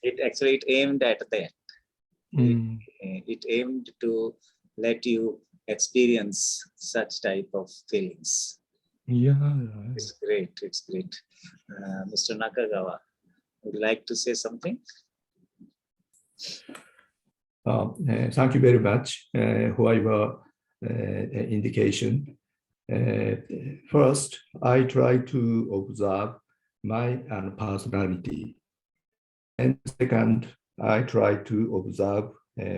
It aimed at that. It aimed to let you experience such type of feelings. Yeah. It's great. It's great. Mr. Nakagawa, would you like to say something? Thank you very much for your indication. First, I try to observe my personality. And second, I try to observe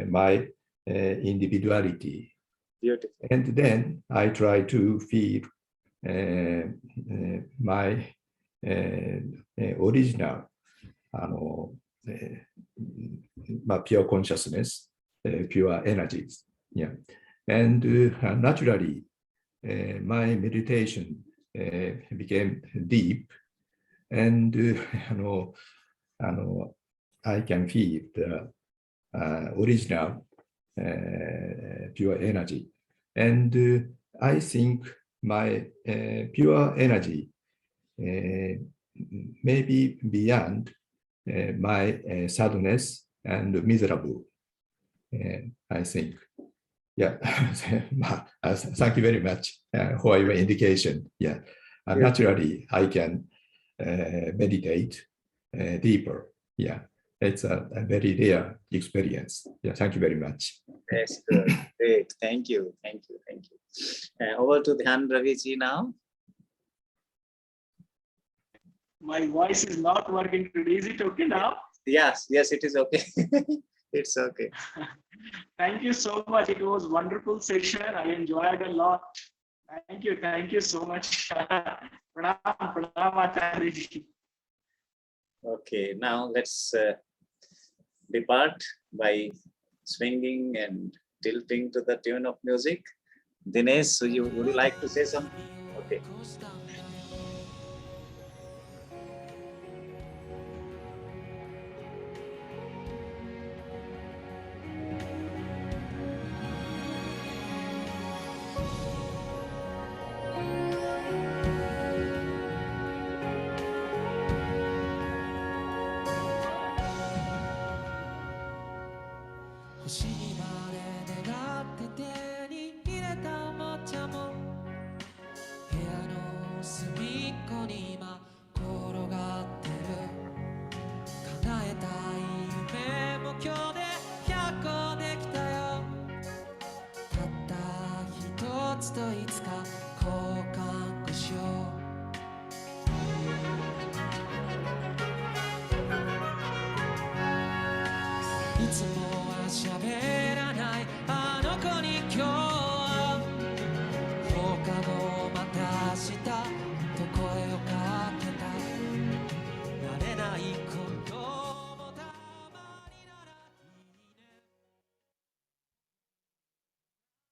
my individuality. Beautiful. And then I try to feel my original pure consciousness, pure energies. Yeah. And naturally, my meditation became deep, and I can feel the original pure energy. And I think my pure energy may be beyond my sadness and miserable, I think. Yeah, thank you very much for your indication. Yeah, naturally I can meditate deeper. Yeah, it's a very rare experience. Yeah, thank you very much. That's good. Great. Thank you. Thank you. Thank you. Over to Dhyan Ravi-ji now. My voice is not working today. Is it okay now? Yes, yes, it is okay. It's okay. Thank you so much. It was a wonderful session. I enjoyed a lot. Thank you so much. Pranam, Acharya ji. Okay, now let's depart by swinging and tilting to the tune of music. Dinesh, so would you like to say something? Okay.